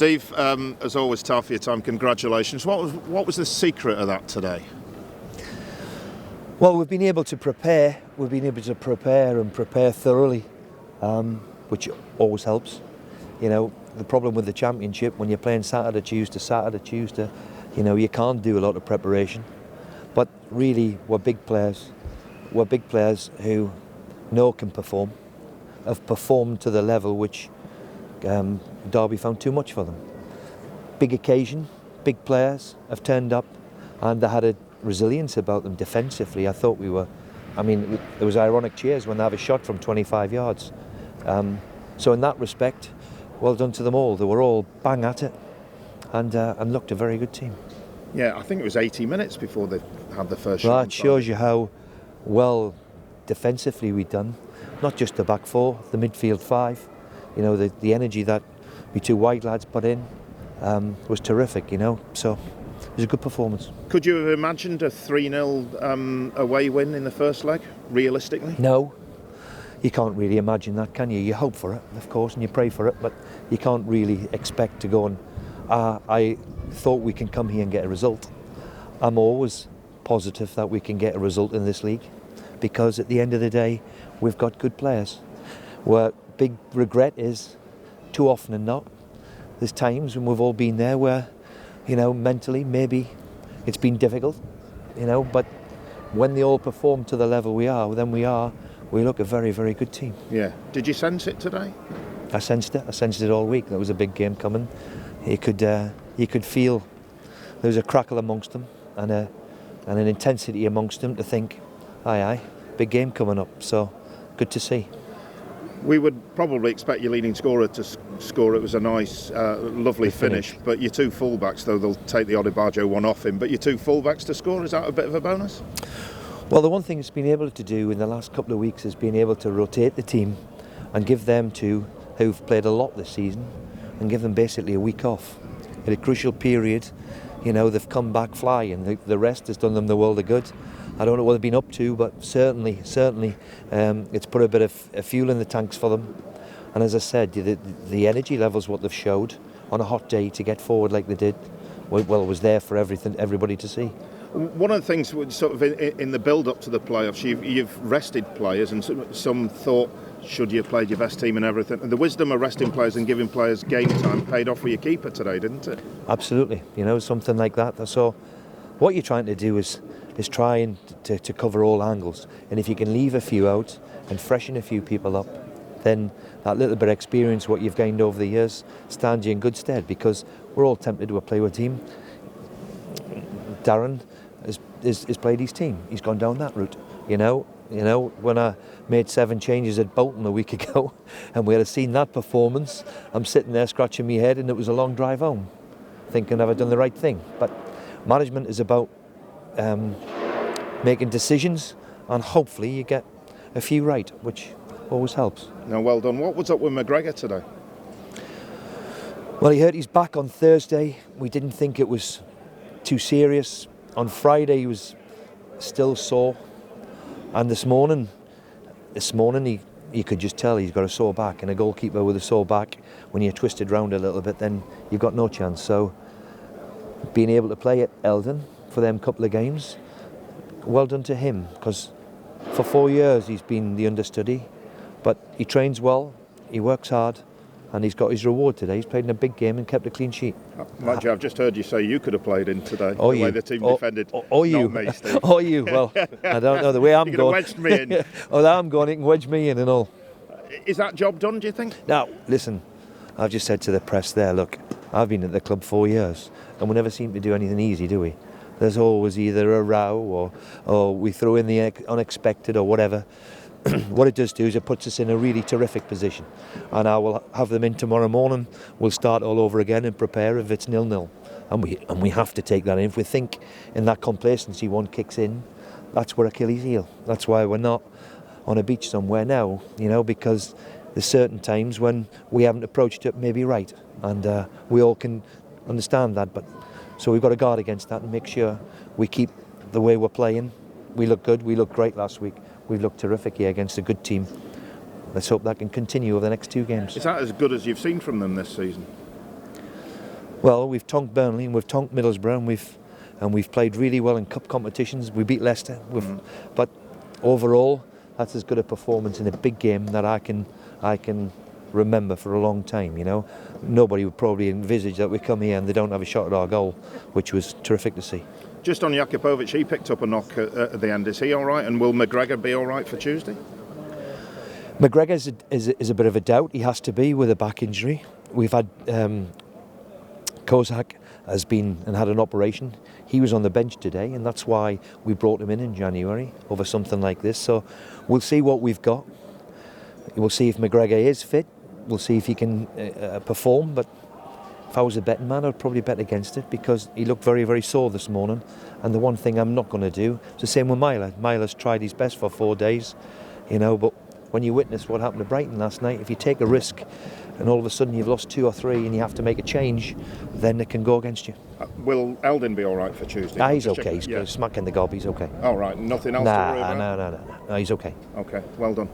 Steve, as always, tough for your time. Congratulations. What was the secret of that today? Well, we've been able to prepare. We've been able to prepare and prepare thoroughly, which always helps. You know, the problem with the championship, when you're playing Saturday, Tuesday, you know, you can't do a lot of preparation. But really, we're big players. We're big players who can perform, have performed to the level which Derby found too much for them. Big occasion, big players have turned up, and they had a resilience about them defensively. I thought there was ironic cheers when they have a shot from 25 yards. So in that respect, well done to them all. They were all bang at it and looked a very good team. Yeah, I think it was 80 minutes before they had the first well, shot. That shows you how well defensively we'd done. Not just the back four, the midfield five. You know, the energy that we two wide lads put in was terrific, you know. So it was a good performance. Could you have imagined a 3-0 away win in the first leg, realistically? No. You can't really imagine that, can you? You hope for it, of course, and you pray for it, but you can't really expect to go and I thought we can come here and get a result. I'm always positive that we can get a result in this league, because at the end of the day, we've got good players. Where big regret is, too often than not, there's times when we've all been there where, you know, mentally maybe it's been difficult, you know, but when they all perform to the level we look a very, very good team. Yeah. Did you sense it today? I sensed it all week. There was a big game coming. You could feel there was a crackle amongst them and an intensity amongst them to think, aye, big game coming up. So good to see. We would probably expect your leading scorer to score. It was a nice, lovely finish. But your two fullbacks, though, they'll take the Odebajo one off him. But your two fullbacks to score, is that a bit of a bonus? Well, the one thing it's been able to do in the last couple of weeks is being able to rotate the team and give them two who've played a lot this season and give them basically a week off. At a crucial period, you know, they've come back flying. The rest has done them the world of good. I don't know what they've been up to, but certainly, it's put a bit of fuel in the tanks for them. And as I said, the energy levels, what they've showed on a hot day to get forward like they did, well, was there for everybody to see. One of the things, sort of in the build-up to the playoffs, you've rested players, and some thought, should you have played your best team and everything? And the wisdom of resting players and giving players game time paid off for your keeper today, didn't it? Absolutely, you know, something like that. So what you're trying to do is trying to cover all angles. And if you can leave a few out and freshen a few people up, then that little bit of experience, what you've gained over the years, stands you in good stead, because we're all tempted to play with a team. Darren has played his team. He's gone down that route. You know, when I made 7 changes at Bolton a week ago and we had seen that performance, I'm sitting there scratching my head, and it was a long drive home, thinking, have I done the right thing? But management is about making decisions, and hopefully you get a few right, which always helps. No, well done. What was up with McGregor today? Well, he hurt his back on Thursday. We didn't think it was too serious. On Friday he was still sore, and this morning you could just tell he's got a sore back, and a goalkeeper with a sore back, when you're twisted round a little bit, then you've got no chance. So being able to play at Eldon for them couple of games, well done to him, because for 4 years he's been the understudy, but he trains well, he works hard, and he's got his reward today. He's played in a big game and kept a clean sheet. Mind you, I've just heard you say you could have played in today. Oh, the way the team defended. Not me, Steve. Oh, you. Well, I don't know. The way I'm you going. You could have wedged me in. Oh, I'm going. He can wedge me in and all. Is that job done, do you think? Now, listen, I've just said to the press there, look, I've been at the club 4 years, and we never seem to do anything easy, do we? There's always either a row or we throw in the unexpected or whatever. What it does do is it puts us in a really terrific position, and I will have them in tomorrow morning. We'll start all over again and prepare if it's 0-0, and we have to take that in. If we think in that complacency one kicks in, that's where Achilles heel. That's why we're not on a beach somewhere now, you know, because there's certain times when we haven't approached it maybe right, and we all can understand that. But so we've got to guard against that and make sure we keep the way we're playing. We look good. We looked great last week. We've looked terrific here against a good team. Let's hope that can continue over the next 2 games. Is that as good as you've seen from them this season? Well, we've tonked Burnley and we've tonked Middlesbrough and we've played really well in cup competitions. We beat Leicester, but overall, that's as good a performance in a big game that I can remember for a long time. You know, nobody would probably envisage that we come here and they don't have a shot at our goal, which was terrific to see. Just on Jakubovic, he picked up a knock at the end. Is he all right? And will McGregor be all right for Tuesday? McGregor is a bit of a doubt. He has to be with a back injury. We've had Kozak has been and had an operation. He was on the bench today, and that's why we brought him in January over something like this. So we'll see what we've got. We'll see if McGregor is fit. We'll see if he can perform. But if I was a betting man, I'd probably bet against it because he looked very, very sore this morning. And the one thing I'm not going to do is the same with Myler. Myler's tried his best for 4 days, you know, but when you witness what happened to Brighton last night, if you take a risk and all of a sudden you've lost 2 or 3 and you have to make a change, then it can go against you. Will Eldin be all right for Tuesday? He's okay. He's smacking the gob. He's okay. All right. Nothing else to worry about? No, he's okay. Okay. Well done.